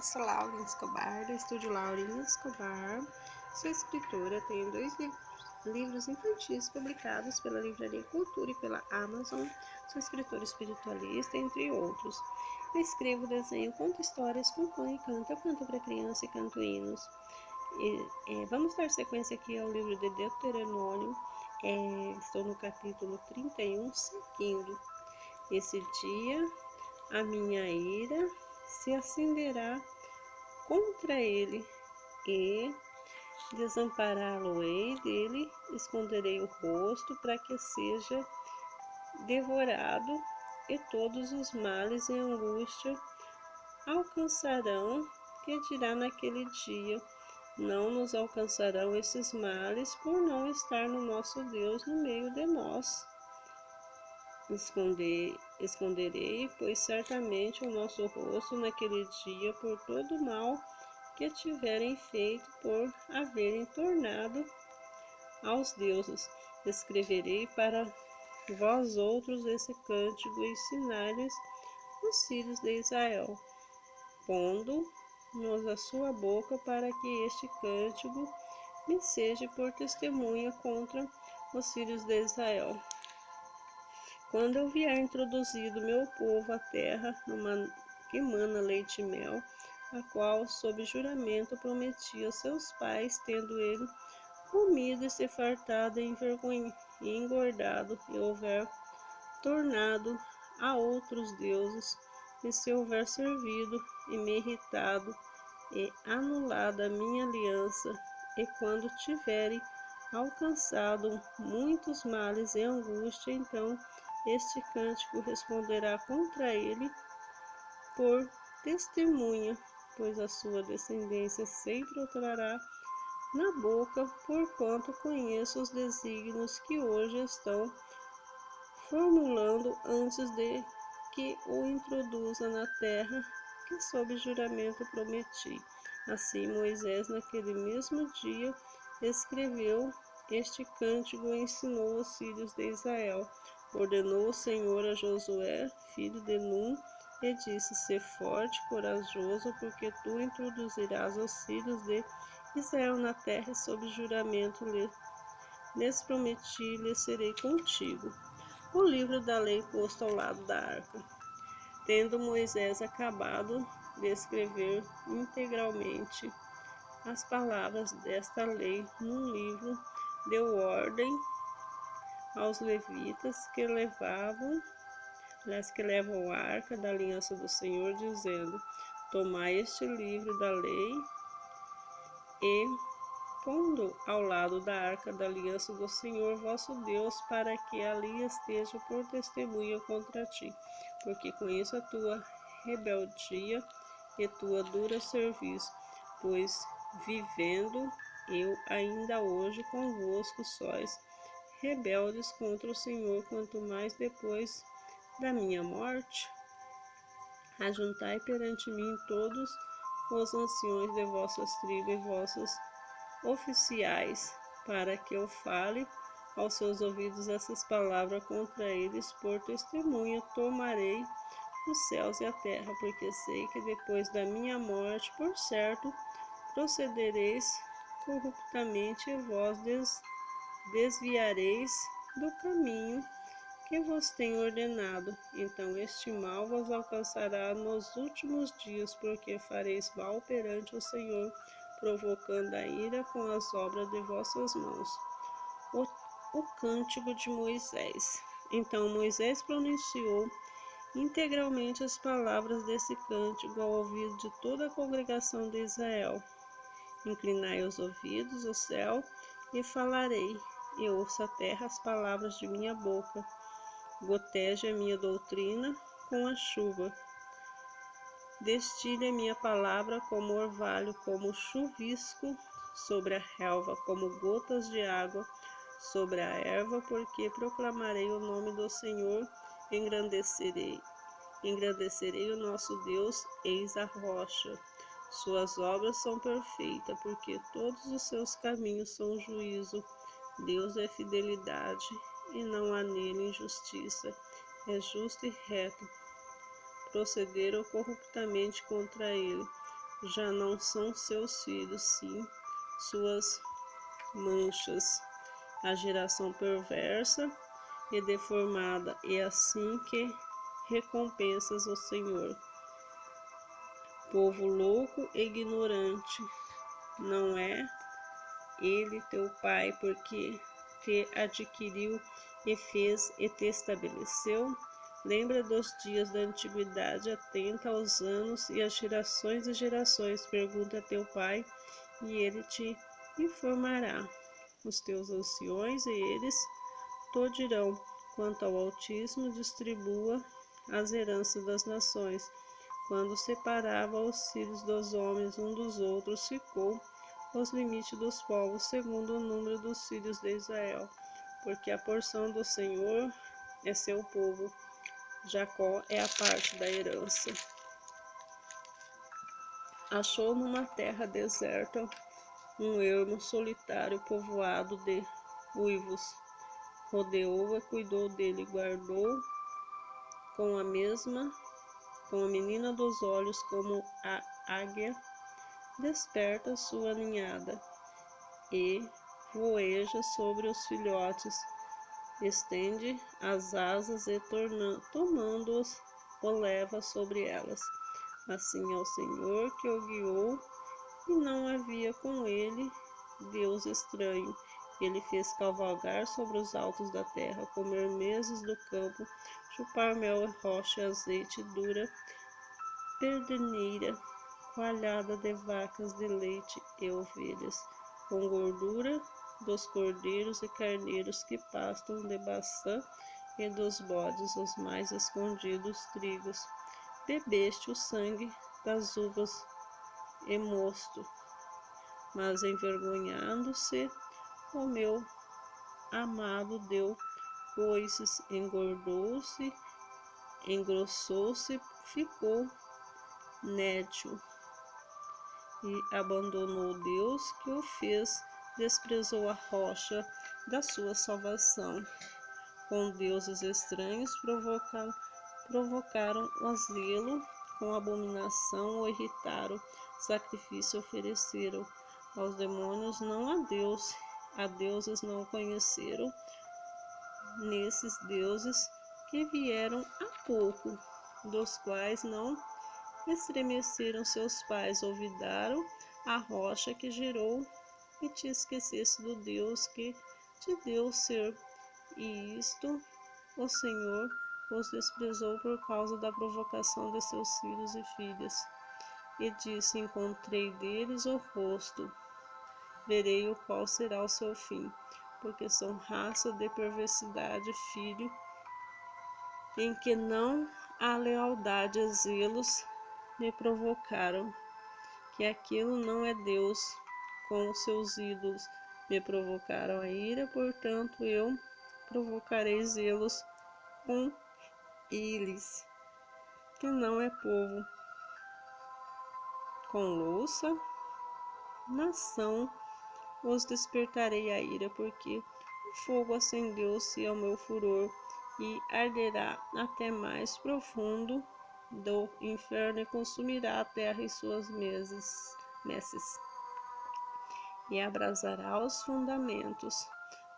Sou Lauren Escobar, do Estúdio Lauren Escobar. Sou escritora, tenho 2 livros infantis publicados pela Livraria Cultura e pela Amazon. Sou escritora espiritualista, entre outros. Eu escrevo, desenho, conto histórias, compõe e canto. Eu canto para criança e canto hinos. Vamos dar sequência aqui ao livro de Deuteronômio. Estou no capítulo 31, seguindo. Esse dia a minha ira se acenderá contra ele, e desampará-lo-ei dele, esconderei o rosto para que seja devorado, e todos os males e angústia alcançarão, que dirá naquele dia: não nos alcançarão esses males, por não estar no nosso Deus no meio de nós. Esconderei, pois certamente o nosso rosto naquele dia por todo o mal que tiverem feito por haverem tornado aos deuses. Escreverei para vós outros esse cântico e ensinai-lhes os filhos de Israel, pondo-nos a sua boca, para que este cântico me seja por testemunha contra os filhos de Israel. Quando eu vier introduzido meu povo à terra que mana leite e mel, a qual, sob juramento, prometi a seus pais, tendo ele comido e se fartado e engordado, e houver tornado a outros deuses, e se houver servido e me irritado e anulado a minha aliança, e quando tiverem alcançado muitos males e angústia, então este cântico responderá contra ele por testemunha, pois a sua descendência sempre o trará na boca, porquanto conheço os desígnios que hoje estão formulando antes de que o introduza na terra que sob juramento prometi. Assim Moisés, naquele mesmo dia, escreveu este cântico e ensinou aos filhos de Israel. Ordenou o Senhor a Josué, filho de Num, e disse: Sê forte, corajoso, porque tu introduzirás os filhos de Israel na terra, e sob juramento lhes prometi, lhes serei contigo. O livro da lei posto ao lado da arca. Tendo Moisés acabado de escrever integralmente as palavras desta lei num livro, deu ordem aos levitas que levam a arca da aliança do Senhor, dizendo: tomai este livro da lei e pondo ao lado da arca da aliança do Senhor vosso Deus, para que ali esteja por testemunha contra ti, porque conheço a tua rebeldia e tua dura serviço, pois vivendo eu ainda hoje convosco sois rebeldes contra o Senhor, quanto mais depois da minha morte. Ajuntai perante mim todos os anciões de vossas tribos e vossos oficiais, para que eu fale aos seus ouvidos essas palavras contra eles, por testemunha tomarei os céus e a terra, porque sei que depois da minha morte, por certo, procedereis corruptamente, e vós desviareis do caminho que vos tenho ordenado. Então este mal vos alcançará nos últimos dias, porque fareis mal perante o Senhor, provocando a ira com as obras de vossas mãos. O cântico de Moisés. Então Moisés pronunciou integralmente as palavras desse cântico ao ouvido de toda a congregação de Israel. Inclinai os ouvidos, o céu, e falarei, e ouça a terra as palavras de minha boca. Goteje a minha doutrina com a chuva. Destile a minha palavra como orvalho, como chuvisco sobre a relva, como gotas de água sobre a erva, porque proclamarei o nome do Senhor, engrandecerei o nosso Deus, eis a rocha. Suas obras são perfeitas, porque todos os seus caminhos são juízo. Deus é fidelidade, e não há nele injustiça. É justo e reto. Procederam corruptamente contra ele. já não são seus filhos, sim, suas manchas. A geração perversa e deformada, é assim que recompensas o Senhor. Povo louco e ignorante, não é ele teu pai, porque te adquiriu e fez e te estabeleceu? Lembra dos dias da antiguidade, atenta aos anos e às gerações e gerações. Pergunta a teu pai, e ele te informará. Os teus anciões, e eles te dirão. Quanto ao Altíssimo, distribua as heranças das nações. Quando separava os filhos dos homens um dos outros, ficou os limites dos povos, segundo o número dos filhos de Israel. Porque a porção do Senhor é seu povo, Jacó é a parte da herança. Achou numa terra deserta um ermo solitário povoado de uivos. Rodeou e cuidou dele, guardou com a menina dos olhos, como a águia desperta sua ninhada e voeja sobre os filhotes, estende as asas e tomando-os, o leva sobre elas. Assim é o Senhor que o guiou, e não havia com ele Deus estranho. Ele fez cavalgar sobre os altos da terra, comer mesas do campo, chupar mel e rocha, azeite dura, perdeneira, coalhada de vacas de leite e ovelhas, com gordura dos cordeiros e carneiros que pastam de Baçã, e dos bodes os mais escondidos trigos. Bebeste o sangue das uvas e mosto, mas envergonhando-se, o meu amado deu coices, engordou-se, engrossou-se, ficou nédio, e abandonou Deus que o fez, desprezou a rocha da sua salvação. Com deuses estranhos provocaram o zelo, com abominação o irritaram, sacrifício ofereceram aos demônios, não a Deus, a deuses não conheceram, nesses deuses que vieram há pouco, dos quais não estremeceram seus pais, olvidaram a rocha que gerou, e te esqueceste do Deus que te deu ser, e isto o Senhor os desprezou por causa da provocação de seus filhos e filhas. E disse: encontrei deles o rosto, verei o qual será o seu fim, porque são raça de perversidade, filho em que não há lealdade, e zelos me provocaram, que aquilo não é Deus, com os seus ídolos me provocaram a ira, portanto eu provocarei zelos com eles, que não é povo. Com louça, nação, os despertarei a ira, porque o fogo acendeu-se ao meu furor, e arderá até mais profundo do inferno, e consumirá a terra e suas messes, e abrasará os fundamentos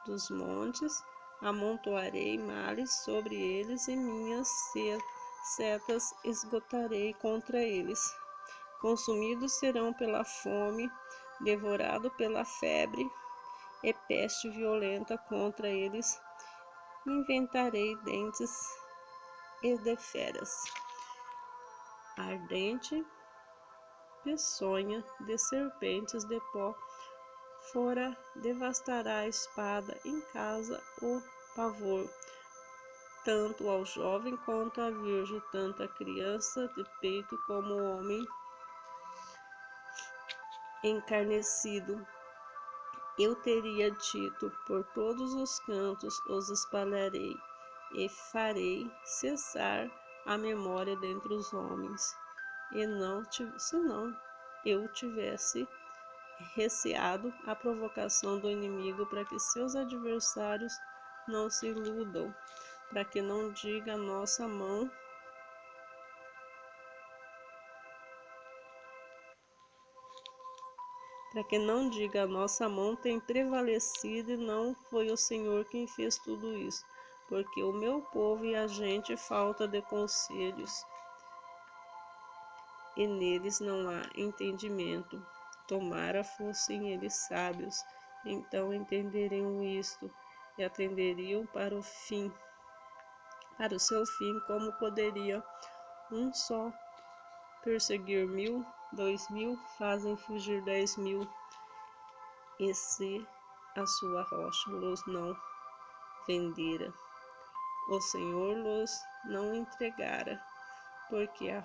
dos montes, amontoarei males sobre eles, e minhas setas esgotarei contra eles. Consumidos serão pela fome, devorado pela febre, e peste violenta contra eles. Inventarei dentes e de feras, ardente peçonha de serpentes de pó, fora devastará a espada, em casa o pavor, tanto ao jovem quanto à virgem, tanto a criança de peito como o homem encarnecido. Eu teria dito: por todos os cantos os espalharei, e farei cessar a memória dentre os homens, e não, se não eu tivesse receado a provocação do inimigo, para que seus adversários não se iludam, para que não diga nossa mão para que não diga: a nossa mão tem prevalecido e não foi o Senhor quem fez tudo isso, porque o meu povo e a gente falta de conselhos, e neles não há entendimento. Tomara fossem eles sábios, então entenderiam isto e atenderiam para o seu fim. Como poderia um só perseguir 1000, 2000 fazem fugir 10.000, e se a sua rocha los não vendera, o Senhor los não entregara, porque a